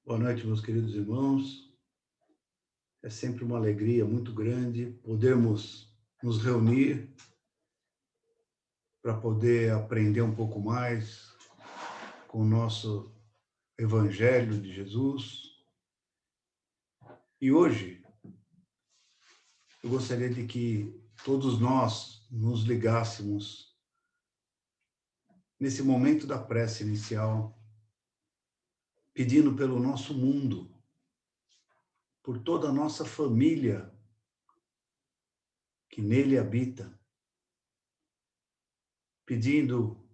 Boa noite, meus queridos irmãos. É sempre uma alegria muito grande podermos nos reunir para poder aprender um pouco mais com o nosso Evangelho de Jesus. E hoje eu gostaria de que todos nós nos ligássemos nesse momento da prece inicial, pedindo pelo nosso mundo, por toda a nossa família que nele habita, pedindo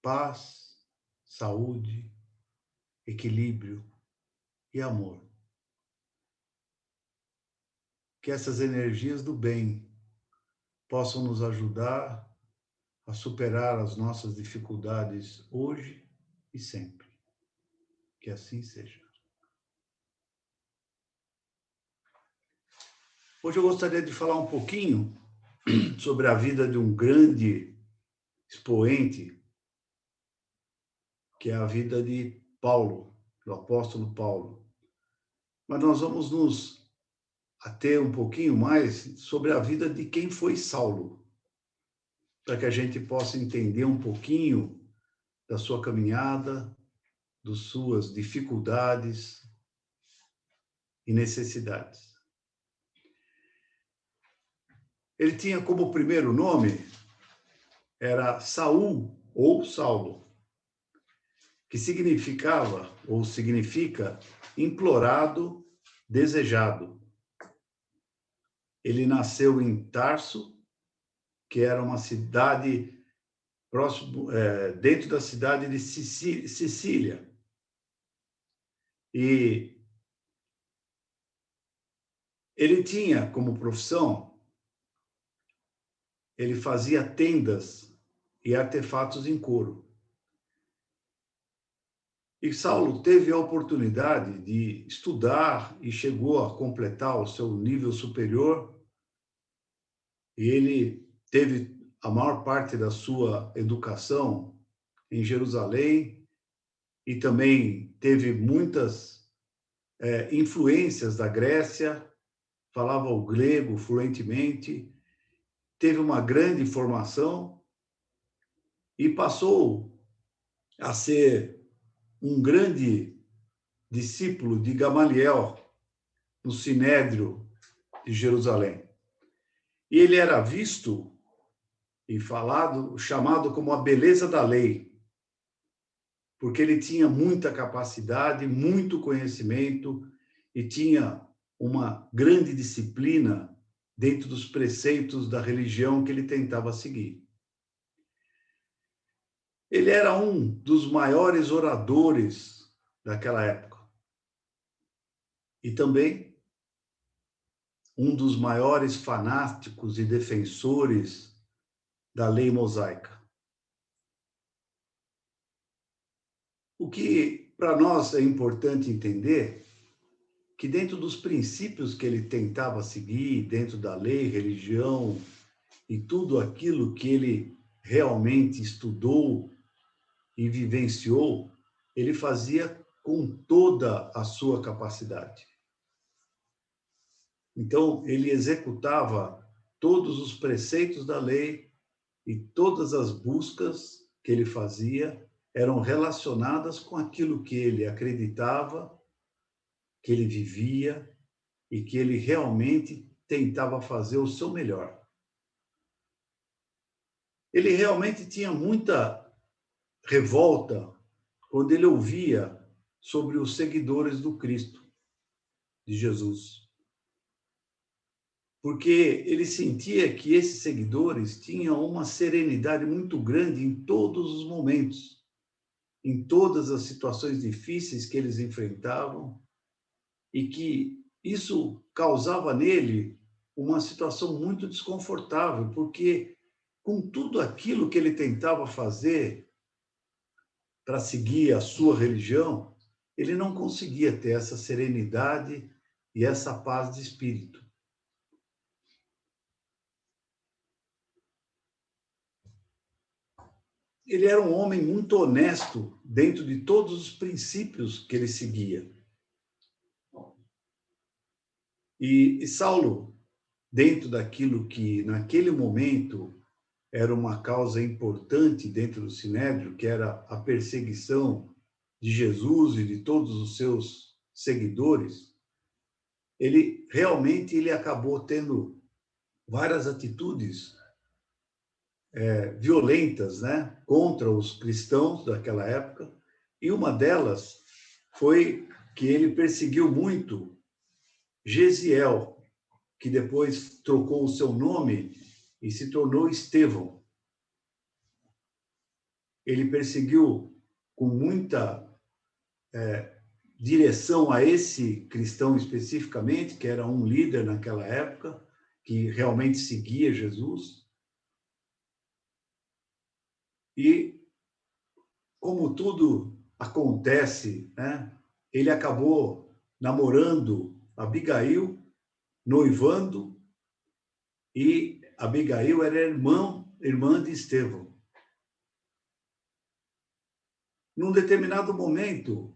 paz, saúde, equilíbrio e amor. Que essas energias do bem possam nos ajudar a superar as nossas dificuldades hoje e sempre. Que assim seja. Hoje eu gostaria de falar um pouquinho sobre a vida de um grande expoente, que é a vida de Paulo, do apóstolo Paulo. Mas nós vamos nos ater um pouquinho mais sobre a vida de quem foi Saulo, para que a gente possa entender um pouquinho da sua caminhada, das suas dificuldades e necessidades. Ele tinha como primeiro nome, era Saul ou Saulo, que significava ou significa implorado, desejado. Ele nasceu em Tarso, que era uma cidade próximo, dentro da cidade de Sicília. E ele tinha como profissão, ele fazia tendas e artefatos em couro. E Saulo teve a oportunidade de estudar e chegou a completar o seu nível superior. E ele teve a maior parte da sua educação em Jerusalém e também teve muitas influências da Grécia, falava o grego fluentemente, teve uma grande formação e passou a ser um grande discípulo de Gamaliel no Sinédrio de Jerusalém. E ele era visto e falado, chamado como a beleza da lei, porque ele tinha muita capacidade, muito conhecimento e tinha uma grande disciplina dentro dos preceitos da religião que ele tentava seguir. Ele era um dos maiores oradores daquela época e também um dos maiores fanáticos e defensores da lei mosaica. O que para nós é importante entender que dentro dos princípios que ele tentava seguir, dentro da lei, religião e tudo aquilo que ele realmente estudou e vivenciou, ele fazia com toda a sua capacidade. Então, ele executava todos os preceitos da lei e todas as buscas que ele fazia eram relacionadas com aquilo que ele acreditava, que ele vivia e que ele realmente tentava fazer o seu melhor. Ele realmente tinha muita revolta quando ele ouvia sobre os seguidores do Cristo, de Jesus. Porque ele sentia que esses seguidores tinham uma serenidade muito grande em todos os momentos, em todas as situações difíceis que eles enfrentavam, e que isso causava nele uma situação muito desconfortável, porque com tudo aquilo que ele tentava fazer para seguir a sua religião, ele não conseguia ter essa serenidade e essa paz de espírito. ele era um homem muito honesto dentro de todos os princípios que ele seguia. E Saulo, dentro daquilo que, naquele momento, era uma causa importante dentro do Sinédrio, que era a perseguição de Jesus e de todos os seus seguidores, ele acabou tendo várias atitudes violentas, né, contra os cristãos daquela época, e uma delas foi que ele perseguiu muito Gesiel, que depois trocou o seu nome e se tornou Estevão. Ele perseguiu com muita direção a esse cristão especificamente, que era um líder naquela época, que realmente seguia Jesus. E, como tudo acontece, né, ele acabou namorando Abigail, noivando, e Abigail era irmã de Estevão. Num determinado momento,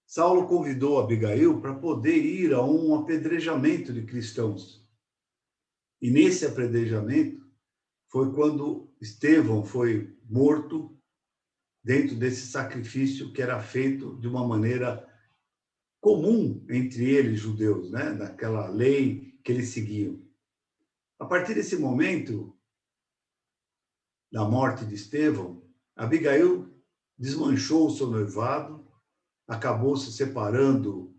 Saulo convidou Abigail para poder ir a um apedrejamento de cristãos. E nesse apedrejamento foi quando Estevão foi morto dentro desse sacrifício que era feito de uma maneira comum entre eles, judeus, né? Daquela lei que eles seguiam. A partir desse momento, da morte de Estevão, Abigail desmanchou o seu noivado, acabou se separando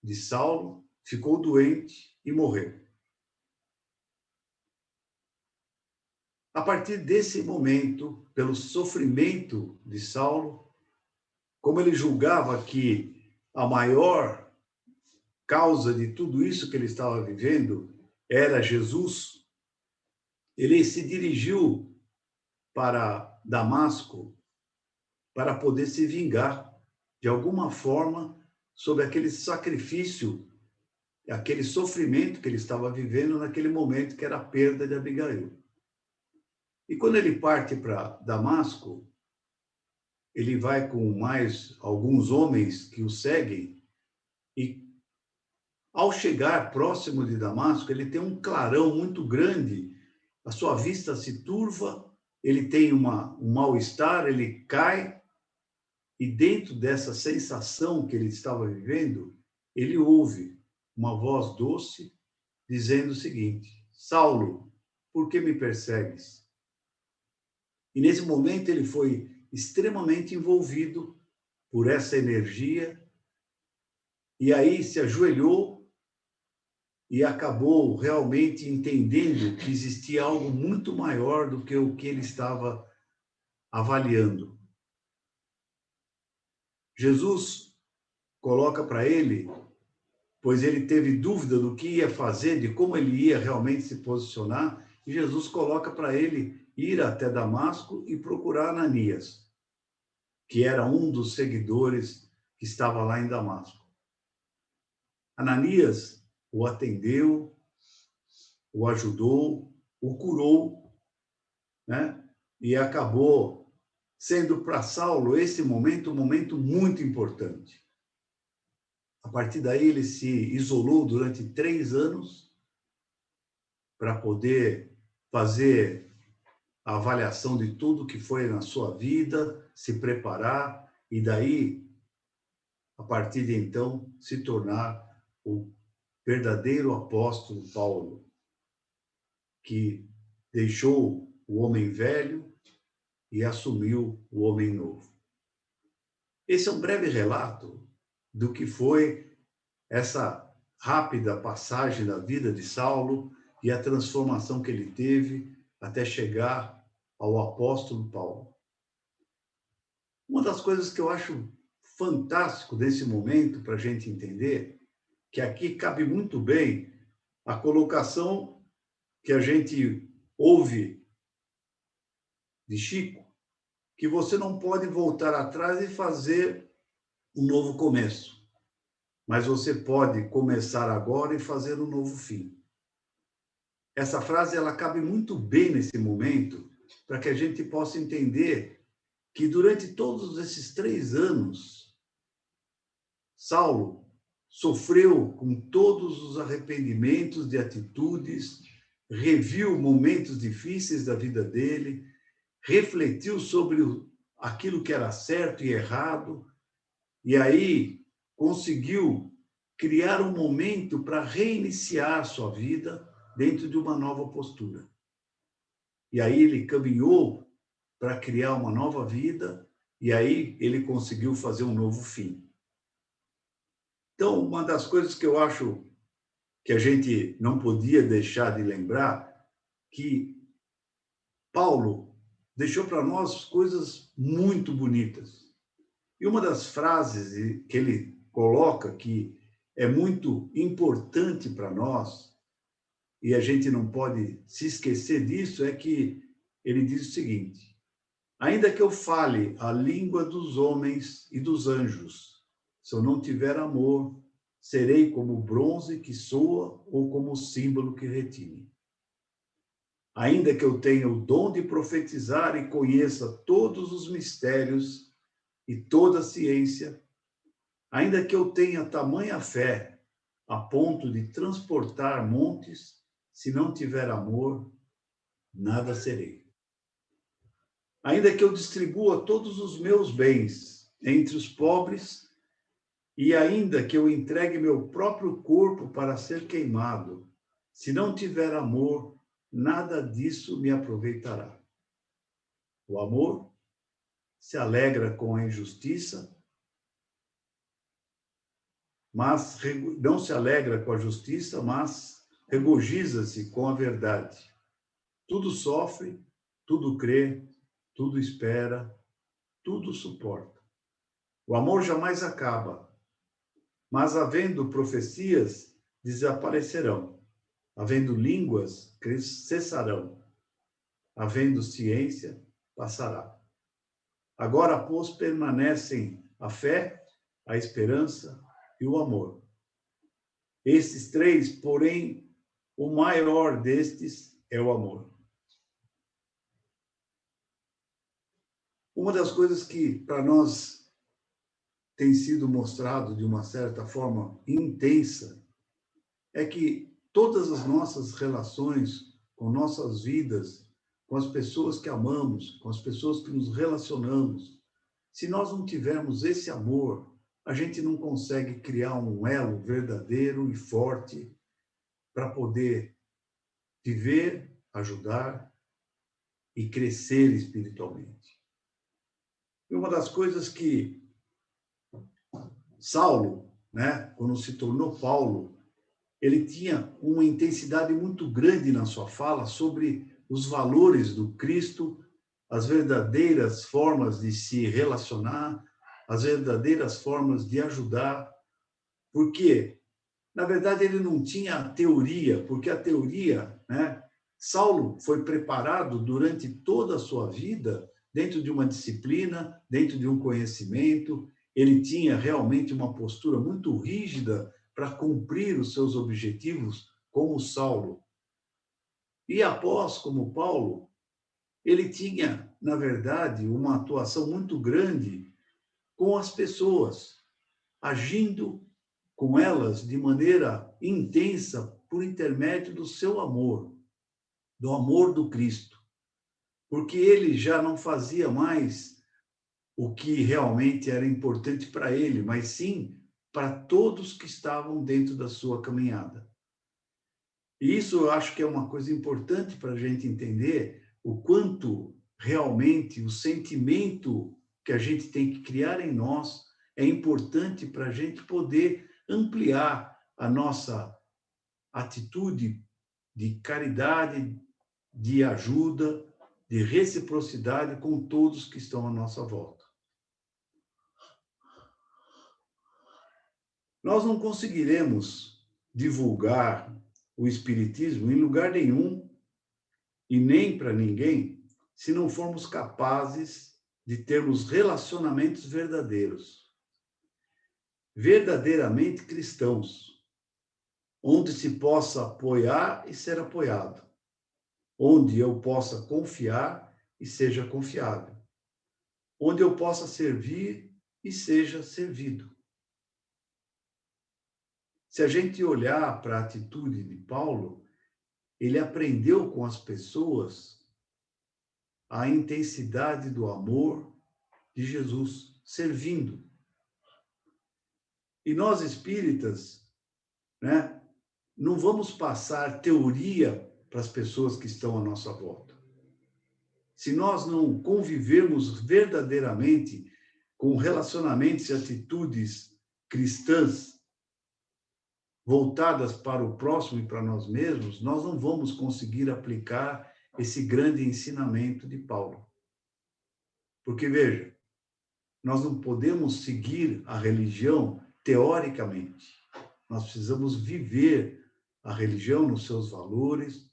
de Saulo, ficou doente e morreu. A partir desse momento, pelo sofrimento de Saulo, como ele julgava que a maior causa de tudo isso que ele estava vivendo era Jesus, ele se dirigiu para Damasco para poder se vingar de alguma forma sobre aquele sacrifício, aquele sofrimento que ele estava vivendo naquele momento, que era a perda de Abigail. E quando ele parte para Damasco, ele vai com mais alguns homens que o seguem, e ao chegar próximo de Damasco, ele tem um clarão muito grande, a sua vista se turva, ele tem um mal-estar, ele cai, e dentro dessa sensação que ele estava vivendo, ele ouve uma voz doce dizendo o seguinte: Saulo, por que me persegues? E nesse momento ele foi extremamente envolvido por essa energia, e aí se ajoelhou e acabou realmente entendendo que existia algo muito maior do que o que ele estava avaliando. Jesus coloca para ele, pois ele teve dúvida do que ia fazer, de como ele ia realmente se posicionar, e Jesus coloca para ele ir até Damasco e procurar Ananias, que era um dos seguidores que estava lá em Damasco. Ananias o atendeu, o ajudou, o curou, né? E acabou sendo para Saulo esse momento um momento muito importante. A partir daí ele se isolou durante 3 anos para poder fazer a avaliação de tudo que foi na sua vida, se preparar e daí, a partir de então, se tornar o verdadeiro apóstolo Paulo, que deixou o homem velho e assumiu o homem novo. Esse é um breve relato do que foi essa rápida passagem da vida de Saulo e a transformação que ele teve até chegar ao apóstolo Paulo. Uma das coisas que eu acho fantástico desse momento para a gente entender, que aqui cabe muito bem a colocação que a gente ouve de Chico, que você não pode voltar atrás e fazer um novo começo, mas você pode começar agora e fazer um novo fim. Essa frase ela cabe muito bem nesse momento, para que a gente possa entender que durante todos esses 3 anos, Saulo sofreu com todos os arrependimentos de atitudes, reviu momentos difíceis da vida dele, refletiu sobre aquilo que era certo e errado, e aí conseguiu criar um momento para reiniciar sua vida dentro de uma nova postura. E aí ele caminhou para criar uma nova vida, e aí ele conseguiu fazer um novo fim. Então, uma das coisas que eu acho que a gente não podia deixar de lembrar, que Paulo deixou para nós coisas muito bonitas. E uma das frases que ele coloca, que é muito importante para nós, e a gente não pode se esquecer disso, é que ele diz o seguinte: ainda que eu fale a língua dos homens e dos anjos, se eu não tiver amor, serei como o bronze que soa ou como o símbolo que retine. Ainda que eu tenha o dom de profetizar e conheça todos os mistérios e toda a ciência, ainda que eu tenha tamanha fé a ponto de transportar montes, se não tiver amor, nada serei. Ainda que eu distribua todos os meus bens entre os pobres, e ainda que eu entregue meu próprio corpo para ser queimado, se não tiver amor, nada disso me aproveitará. O amor se alegra com a injustiça, mas não se alegra com a justiça, mas regozija-se com a verdade. Tudo sofre, tudo crê, tudo espera, tudo suporta. O amor jamais acaba, mas havendo profecias, desaparecerão. Havendo línguas, cessarão. Havendo ciência, passará. Agora, pois, permanecem a fé, a esperança e o amor. Estes 3, porém, o maior destes é o amor. Uma das coisas que, para nós, tem sido mostrado de uma certa forma intensa, é que todas as nossas relações com nossas vidas, com as pessoas que amamos, com as pessoas que nos relacionamos, se nós não tivermos esse amor, a gente não consegue criar um elo verdadeiro e forte para poder viver, ajudar e crescer espiritualmente. E uma das coisas que Saulo, né, quando se tornou Paulo, ele tinha uma intensidade muito grande na sua fala sobre os valores do Cristo, as verdadeiras formas de se relacionar, as verdadeiras formas de ajudar, porque, na verdade, ele não tinha teoria, porque a teoria, né, Saulo foi preparado durante toda a sua vida dentro de uma disciplina, dentro de um conhecimento, ele tinha realmente uma postura muito rígida para cumprir os seus objetivos como Saulo. E após, como Paulo, ele tinha, na verdade, uma atuação muito grande com as pessoas, agindo com elas de maneira intensa por intermédio do seu amor, do amor do Cristo. Porque ele já não fazia mais o que realmente era importante para ele, mas sim para todos que estavam dentro da sua caminhada. E isso eu acho que é uma coisa importante para a gente entender o quanto realmente o sentimento que a gente tem que criar em nós é importante para a gente poder ampliar a nossa atitude de caridade, de ajuda, de reciprocidade com todos que estão à nossa volta. Nós não conseguiremos divulgar o Espiritismo em lugar nenhum e nem para ninguém se não formos capazes de termos relacionamentos verdadeiros, verdadeiramente cristãos, onde se possa apoiar e ser apoiado, onde eu possa confiar e seja confiável, onde eu possa servir e seja servido. Se a gente olhar para a atitude de Paulo, ele aprendeu com as pessoas a intensidade do amor de Jesus, servindo. E nós espíritas, né, não vamos passar teoria para as pessoas que estão à nossa volta. Se nós não convivermos verdadeiramente com relacionamentos e atitudes cristãs voltadas para o próximo e para nós mesmos, nós não vamos conseguir aplicar esse grande ensinamento de Paulo. Porque, veja, nós não podemos seguir a religião teoricamente. Nós precisamos viver a religião nos seus valores,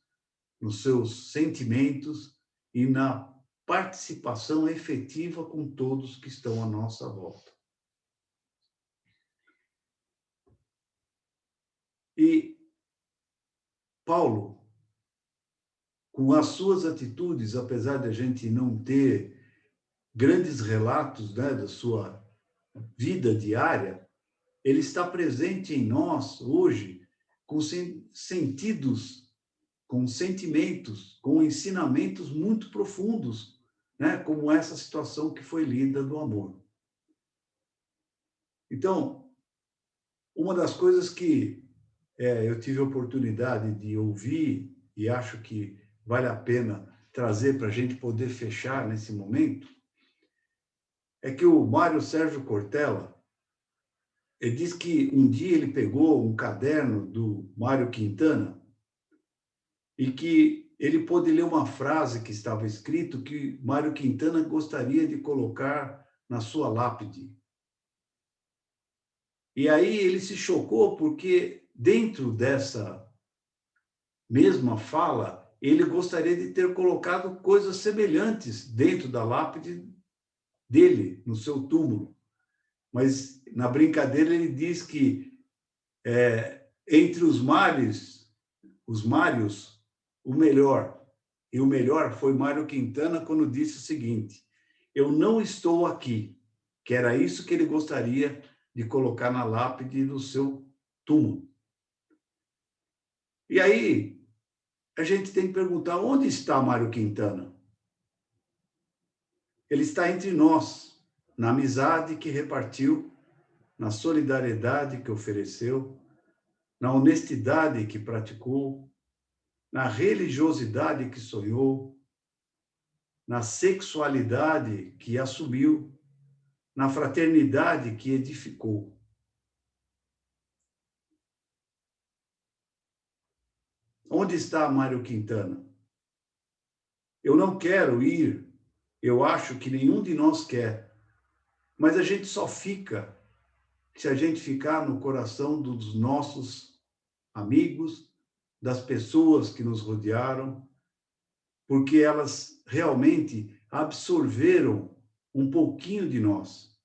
nos seus sentimentos e na participação efetiva com todos que estão à nossa volta. E Paulo, com as suas atitudes, apesar de a gente não ter grandes relatos, né, da sua vida diária, ele está presente em nós hoje com sentidos, com sentimentos, com ensinamentos muito profundos, né, como essa situação que foi lida do amor. Então, uma das coisas que eu tive a oportunidade de ouvir e acho que vale a pena trazer para a gente poder fechar nesse momento, é que o Mário Sérgio Cortella, ele diz que um dia ele pegou um caderno do Mário Quintana e que ele pôde ler uma frase que estava escrito que Mário Quintana gostaria de colocar na sua lápide. E aí ele se chocou porque dentro dessa mesma fala, ele gostaria de ter colocado coisas semelhantes dentro da lápide dele, no seu túmulo. Mas, na brincadeira, ele diz que entre os Mários, o melhor, e o melhor foi Mário Quintana quando disse o seguinte: eu não estou aqui, que era isso que ele gostaria de colocar na lápide do seu túmulo. E aí, a gente tem que perguntar, onde está Mário Quintana? Ele está entre nós, na amizade que repartiu, na solidariedade que ofereceu, na honestidade que praticou, na religiosidade que sonhou, na sexualidade que assumiu, na fraternidade que edificou. Onde está Mário Quintana? Eu não quero ir, eu acho que nenhum de nós quer, mas a gente só fica se a gente ficar no coração dos nossos amigos, das pessoas que nos rodearam, porque elas realmente absorveram um pouquinho de nós,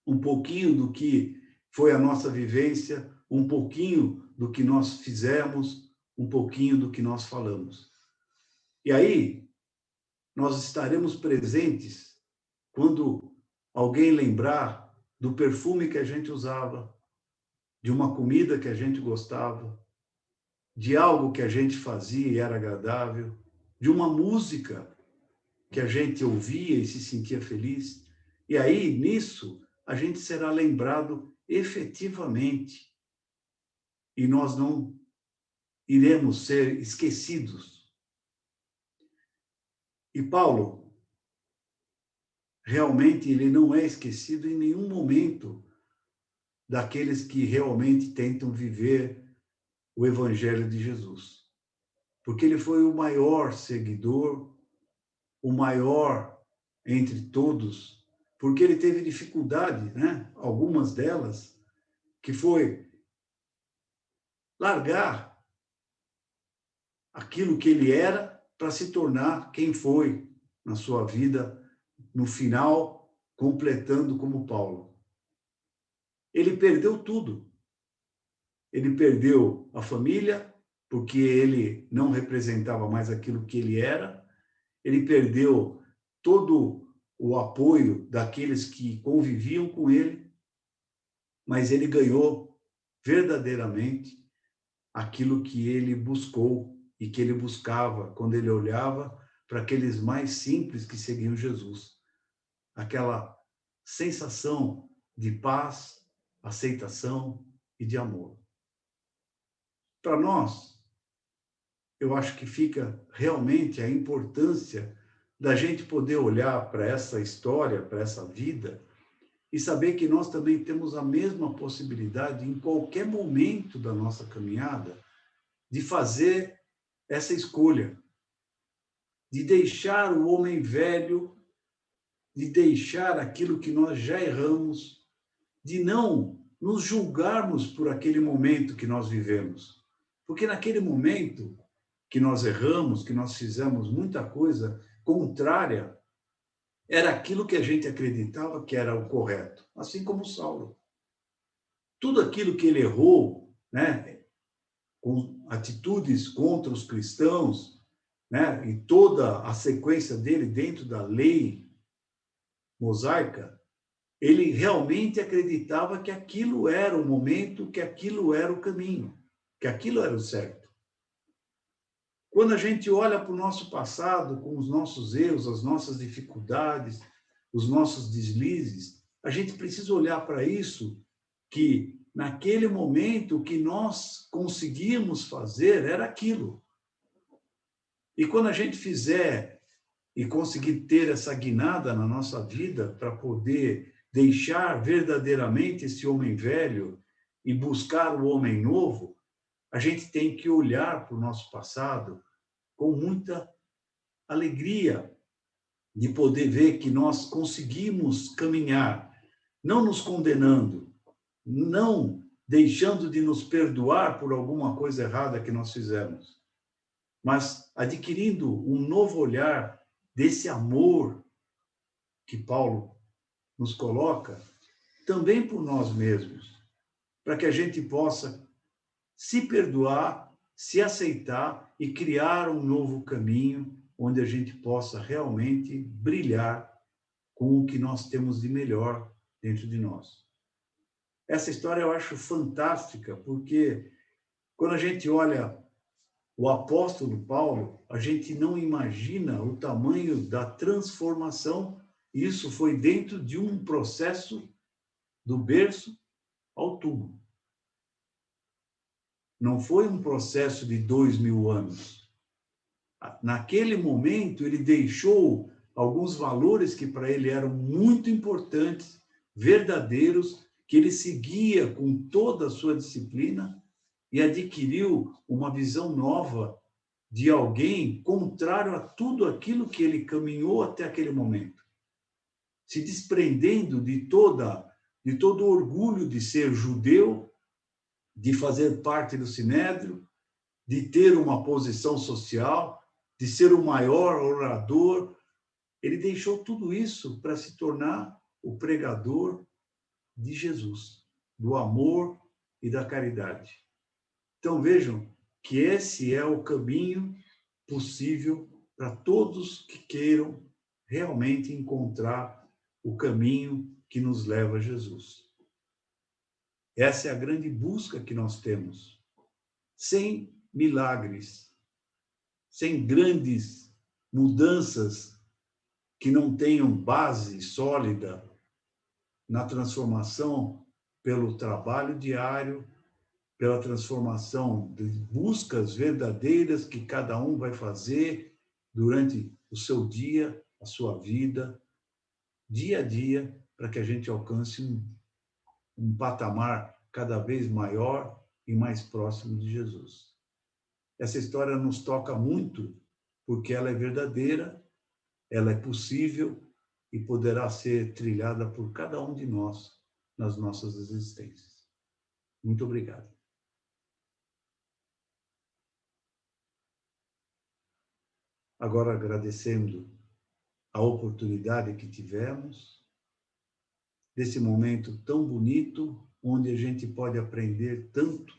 um pouquinho do que foi a nossa vivência, um pouquinho do que nós fizemos, um pouquinho do que nós falamos. E aí, nós estaremos presentes quando alguém lembrar do perfume que a gente usava, de uma comida que a gente gostava, de algo que a gente fazia e era agradável, de uma música que a gente ouvia e se sentia feliz. E aí, nisso, a gente será lembrado efetivamente. E nós não iremos ser esquecidos. E Paulo, realmente, ele não é esquecido em nenhum momento daqueles que realmente tentam viver o Evangelho de Jesus. Porque ele foi o maior seguidor, o maior entre todos, porque ele teve dificuldade, né? Algumas delas, que foi largar aquilo que ele era para se tornar quem foi na sua vida, no final, completando como Paulo. Ele perdeu tudo. Ele perdeu a família, porque ele não representava mais aquilo que ele era. Ele perdeu todo o apoio daqueles que conviviam com ele, mas ele ganhou verdadeiramente aquilo que ele buscou e que ele buscava quando ele olhava para aqueles mais simples que seguiam Jesus. Aquela sensação de paz, aceitação e de amor. Para nós, eu acho que fica realmente a importância da gente poder olhar para essa história, para essa vida, e saber que nós também temos a mesma possibilidade, em qualquer momento da nossa caminhada, de fazer essa escolha, de deixar o homem velho, de deixar aquilo que nós já erramos, de não nos julgarmos por aquele momento que nós vivemos. Porque naquele momento que nós erramos, que nós fizemos muita coisa contrária, era aquilo que a gente acreditava que era o correto, assim como Saulo. Tudo aquilo que ele errou, né, com atitudes contra os cristãos, né, e toda a sequência dele dentro da lei mosaica, ele realmente acreditava que aquilo era o momento, que aquilo era o caminho, que aquilo era o certo. Quando a gente olha para o nosso passado, com os nossos erros, as nossas dificuldades, os nossos deslizes, a gente precisa olhar para isso, que naquele momento o que nós conseguimos fazer era aquilo. E quando a gente fizer e conseguir ter essa guinada na nossa vida para poder deixar verdadeiramente esse homem velho e buscar o homem novo, a gente tem que olhar para o nosso passado com muita alegria de poder ver que nós conseguimos caminhar, não nos condenando, não deixando de nos perdoar por alguma coisa errada que nós fizemos, mas adquirindo um novo olhar desse amor que Paulo nos coloca, também por nós mesmos, para que a gente possa se perdoar, se aceitar e criar um novo caminho onde a gente possa realmente brilhar com o que nós temos de melhor dentro de nós. Essa história eu acho fantástica, porque quando a gente olha o apóstolo Paulo, a gente não imagina o tamanho da transformação. Isso foi dentro de um processo do berço ao túmulo. Não foi um processo de 2000 anos. Naquele momento, ele deixou alguns valores que para ele eram muito importantes, verdadeiros, que ele seguia com toda a sua disciplina e adquiriu uma visão nova de alguém contrário a tudo aquilo que ele caminhou até aquele momento. Se desprendendo de todo o orgulho de ser judeu, de fazer parte do Sinédrio, de ter uma posição social, de ser o maior orador. Ele deixou tudo isso para se tornar o pregador de Jesus, do amor e da caridade. Então, vejam que esse é o caminho possível para todos que queiram realmente encontrar o caminho que nos leva a Jesus. Essa é a grande busca que nós temos. Sem milagres, sem grandes mudanças que não tenham base sólida na transformação pelo trabalho diário, pela transformação de buscas verdadeiras que cada um vai fazer durante o seu dia, a sua vida, dia a dia, para que a gente alcance um patamar cada vez maior e mais próximo de Jesus. Essa história nos toca muito, porque ela é verdadeira, ela é possível e poderá ser trilhada por cada um de nós nas nossas existências. Muito obrigado. Agora, agradecendo a oportunidade que tivemos, desse momento tão bonito, onde a gente pode aprender tanto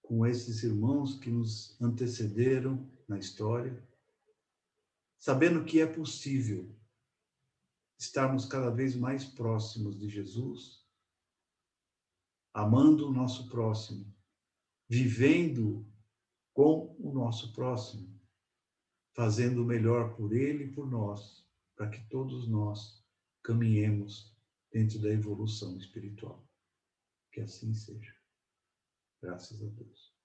com esses irmãos que nos antecederam na história, sabendo que é possível estarmos cada vez mais próximos de Jesus, amando o nosso próximo, vivendo com o nosso próximo, fazendo o melhor por ele e por nós, para que todos nós caminhemos dentro da evolução espiritual. Que assim seja. Graças a Deus.